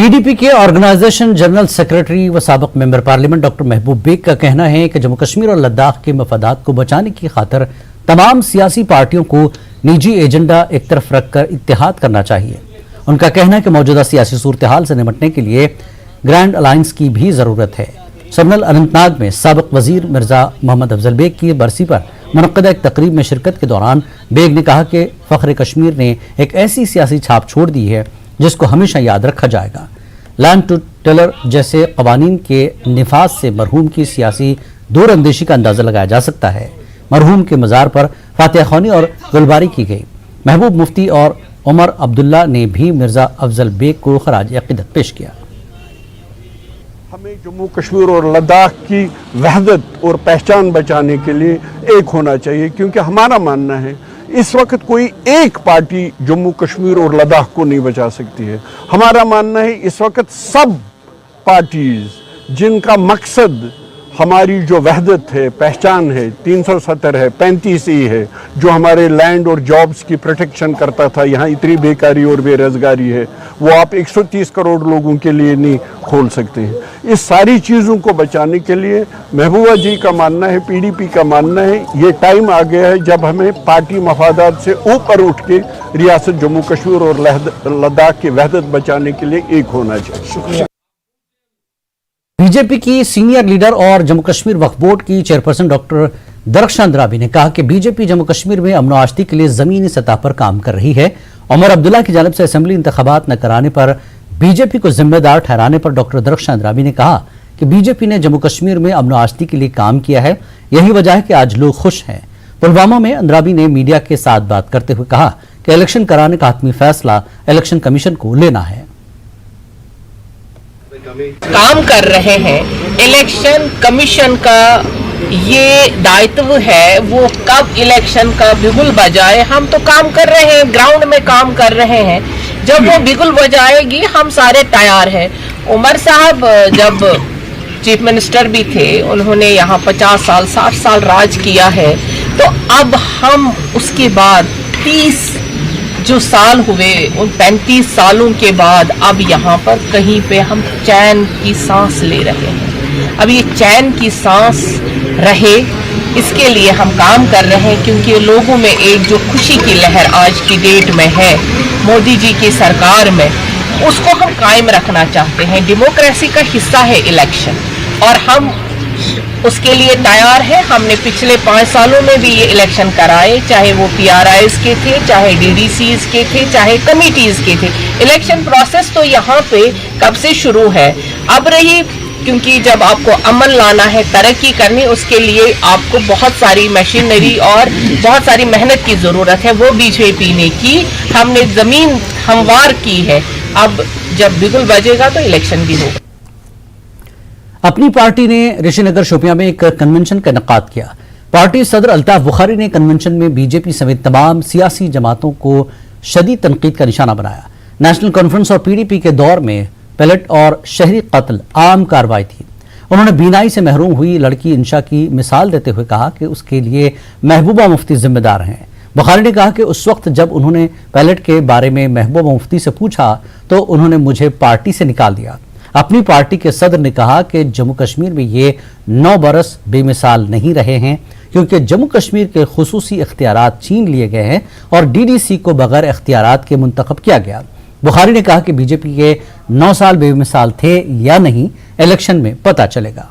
PDP के organisation general secretary व साबिक मेंबर पार्लियामेंट डॉक्टर महबूब बेग का कहना है कि जम्मू कश्मीर और लद्दाख के मफादात को बचाने की खातिर तमाम सियासी पार्टियों को निजी एजेंडा एक तरफ रखकर इत्तेहाद करना चाहिए। उनका कहना है कि मौजूदा सियासी सूरत हाल से निपटने के लिए ग्रैंड अलायंस की भी जरूरत है। सरनल अनंतनाग में साबिक वजीर मिर्जा मोहम्मद अफजल बेग की बरसी पर मुनक्कदा एक तकरीब में शिरकत के दौरान बेग ने कहा कि फख्र कश्मीर ने एक ऐसी सियासी छाप छोड़ दी है जिसको हमेशा याद रखा जाएगा। लैंड टू टेलर जैसे कवानीन के निफाज से मरहूम की सियासी दूर अंदेशी का अंदाजा लगाया जा सकता है। मरहूम के मज़ार पर फातिहा ख्वानी और गुलबारी की गई। महबूब मुफ्ती और उमर अब्दुल्ला ने भी मिर्जा अफजल बेग को खराज अक़ीदत पेश किया। हमें जम्मू कश्मीर और लद्दाख की वहदत और पहचान बचाने के लिए एक होना चाहिए, क्योंकि हमारा मानना है इस वक्त कोई एक पार्टी जम्मू कश्मीर और लद्दाख को नहीं बचा सकती है। हमारा मानना है इस वक्त सब पार्टीज जिनका मकसद हमारी जो वहदत है, पहचान है, 370 है, 35E है, जो हमारे लैंड और जॉब्स की प्रोटेक्शन करता था, यहाँ इतनी बेकारी और बेरोजगारी है, वो आप 130 करोड़ लोगों के लिए नहीं खोल सकते हैं। इस सारी चीज़ों को बचाने के लिए महबूबा जी का मानना है, पीडीपी का मानना है, ये टाइम आ गया है जब हमें पार्टी मफादात से ऊपर उठ के रियासत जम्मू कश्मीर और लद्दाख की वहदत बचाने के लिए एक होना चाहिए। शुक्रिया। बीजेपी की सीनियर लीडर और जम्मू कश्मीर वक्फ बोर्ड की चेयरपर्सन डॉक्टर दरख्शां अंद्राबी ने कहा कि बीजेपी जम्मू कश्मीर में अमन आश्ती के लिए जमीनी सतह पर काम कर रही है। उमर अब्दुल्ला की जानिब से असेंबली इंतखाबात न कराने पर बीजेपी को जिम्मेदार ठहराने पर डॉक्टर दरख्शां अंद्राबी ने कहा कि बीजेपी ने जम्मू कश्मीर में अमन आश्ती के लिए काम किया है, यही वजह है कि आज लोग खुश हैं। पुलवामा में अंद्राबी ने मीडिया के साथ बात करते हुए कहा कि इलेक्शन कराने का हतमी फैसला इलेक्शन कमीशन को लेना है। काम कर रहे हैं, इलेक्शन कमीशन का ये दायित्व है वो कब इलेक्शन का बिगुल बजाए। हम तो काम कर रहे हैं, ग्राउंड में काम कर रहे हैं, जब वो बिगुल बजाएगी हम सारे तैयार हैं। उमर साहब जब चीफ मिनिस्टर भी थे, उन्होंने यहाँ 50 साल 60 साल राज किया है, तो अब हम उसके बाद 30 जो साल हुए, उन 35 सालों के बाद अब यहाँ पर कहीं पे हम चैन की सांस ले रहे हैं। अब ये चैन की सांस रहे, इसके लिए हम काम कर रहे हैं, क्योंकि लोगों में एक जो खुशी की लहर आज की डेट में है मोदी जी की सरकार में, उसको हम कायम रखना चाहते हैं। डेमोक्रेसी का हिस्सा है इलेक्शन और हम उसके लिए तैयार है। हमने पिछले 5 सालों में भी ये इलेक्शन कराए, चाहे वो PRIs के थे, चाहे DDCs के थे, चाहे कमिटीज के थे। इलेक्शन प्रोसेस तो यहाँ पे कब से शुरू है। अब रही, क्योंकि जब आपको अमन लाना है, तरक्की करनी, उसके लिए आपको बहुत सारी मशीनरी और बहुत सारी मेहनत की ज़रूरत है, वो बीजेपी ने की। हमने ज़मीन हमवार की है। अब जब बिगुल बजेगा तो इलेक्शन भी होगा। अपनी पार्टी ने ऋषिनगर शोपियां में एक कन्वेंशन का इनेकाद किया। पार्टी सदर अल्ताफ बुखारी ने कन्वेंशन में बीजेपी समेत तमाम सियासी जमातों को शदीद तनकीद का निशाना बनाया। नेशनल कॉन्फ्रेंस और पीडीपी के दौर में पैलेट और शहरी कत्ल आम कार्रवाई थी। उन्होंने बीनाई से महरूम हुई लड़की इंशा की मिसाल देते हुए कहा कि उसके लिए महबूबा मुफ्ती जिम्मेदार हैं। बुखारी ने कहा कि उस वक्त जब उन्होंने पैलेट के बारे में महबूबा मुफ्ती से पूछा तो उन्होंने मुझे पार्टी से निकाल दिया। अपनी पार्टी के सदर ने कहा कि जम्मू कश्मीर में ये 9 बरस बेमिसाल नहीं रहे हैं, क्योंकि जम्मू कश्मीर के खुसूसी इख्तियारात छीन लिए गए हैं और DDC को बगैर इख्तियारात के मुंतखब किया गया। बुखारी ने कहा कि बीजेपी के 9 साल बेमिसाल थे या नहीं, इलेक्शन में पता चलेगा।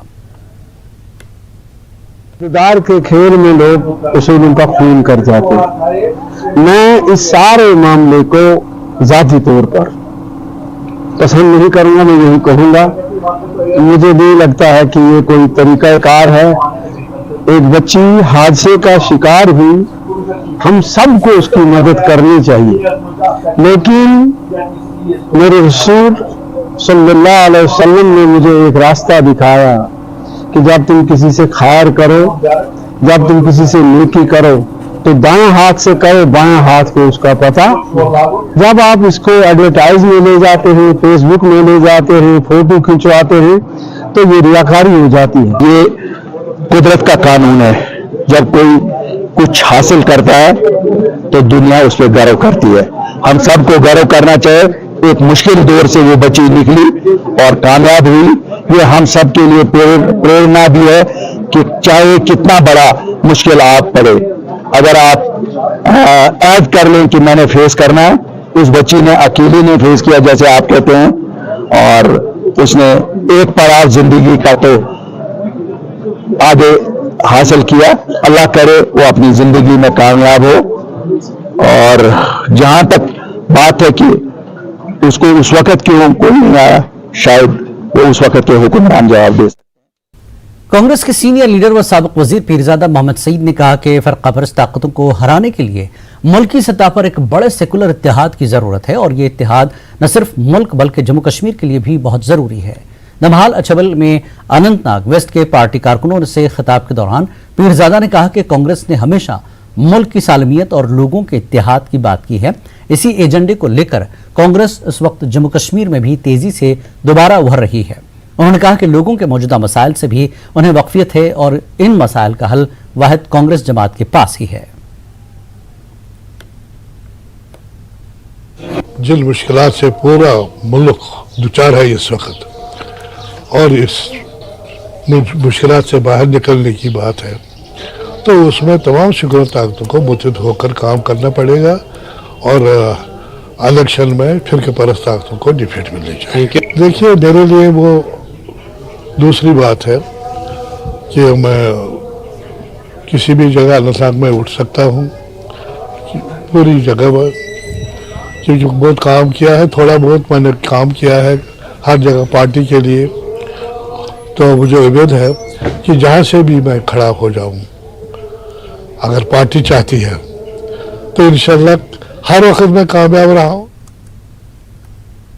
इक़्तिदार के खेल में लोग उसूल उनका खून कर जाते हैं। मैं इस सारे मामले को जाती तौर पर पसंद नहीं करूंगा। मैं यही कहूंगा, मुझे नहीं लगता है कि ये कोई तरीकाकार है। एक बच्ची हादसे का शिकार हुई, हम सबको उसकी मदद करनी चाहिए, लेकिन मेरे रसूल सल्लल्लाहु अलैहि वसल्लम ने मुझे एक रास्ता दिखाया कि जब तुम किसी से खैर करो, जब तुम किसी से नेकी करो तो दाएं हाथ से करो, बाएं हाथ को उसका पता। जब आप इसको एडवर्टाइज में ले जाते हैं, फेसबुक में ले जाते हैं, फोटो खिंचवाते हैं, तो ये रियाकारी हो जाती है। ये कुदरत का कानून है, जब कोई कुछ हासिल करता है तो दुनिया उस पर गर्व करती है। हम सबको गर्व करना चाहिए एक मुश्किल दौर से वो बच्ची निकली और कामयाब हुई। ये हम सब के लिए प्रेरणा भी है कि चाहे कितना बड़ा मुश्किल आप पड़े, अगर आप ऐड कर लें कि मैंने फेस करना है, उस बच्ची ने अकेली ने फेस किया जैसे आप कहते हैं, और उसने एक पड़ाव जिंदगी का तो आगे हासिल किया। अल्लाह करे वो अपनी जिंदगी में कामयाब हो। और जहां तक बात है कि उसको उस वक्त क्यों कोई नहीं आया, शायद वो उस वक्त के हुक्मरान जवाब दे। कांग्रेस के सीनियर लीडर व साबिक वजीर पीरजादा मोहम्मद सईद ने कहा कि फरका परस्त ताकतों को हराने के लिए मुल्की सतह पर एक बड़े सेकुलर इत्तेहाद की जरूरत है और ये इत्तेहाद न सिर्फ मुल्क बल्कि जम्मू कश्मीर के लिए भी बहुत जरूरी है। नमहाल अछबल में अनंतनाग वेस्ट के पार्टी कारकुनों से खिताब के दौरान पीरजादा ने कहा कि कांग्रेस ने हमेशा मुल्क की सालमियत और लोगों के इत्तेहाद की बात की है। इसी एजेंडे को लेकर कांग्रेस इस वक्त जम्मू कश्मीर में भी तेजी से दोबारा उभर रही है। उन्होंने कहा कि लोगों के मौजूदा मसाइल से भी उन्हें वाकफियत है और इन मसाइल का हल वाहिद कांग्रेस जमात के पास ही है। जिन मुश्किलात से पूरा मुल्क दुचार है इस वक्त, और इस मुश्किलात से बाहर निकलने की बात है, तो उसमें तमाम सेकुलर ताकतों को मुत्तहिद होकर काम करना पड़ेगा और इलेक्शन में फिरके परस्त ताकतों को डिफीट मिलनी चाहिए। देखिए, मेरे लिए वो दूसरी बात है कि मैं किसी भी जगह अनंतनाग में उठ सकता हूँ, पूरी जगह पर, क्योंकि बहुत काम किया है, थोड़ा बहुत मैंने काम किया है हर जगह पार्टी के लिए, तो मुझे उम्मीद है कि जहाँ से भी मैं खड़ा हो जाऊँ, अगर पार्टी चाहती है तो इंशाल्लाह हर वक्त मैं कामयाब रहा हूँ।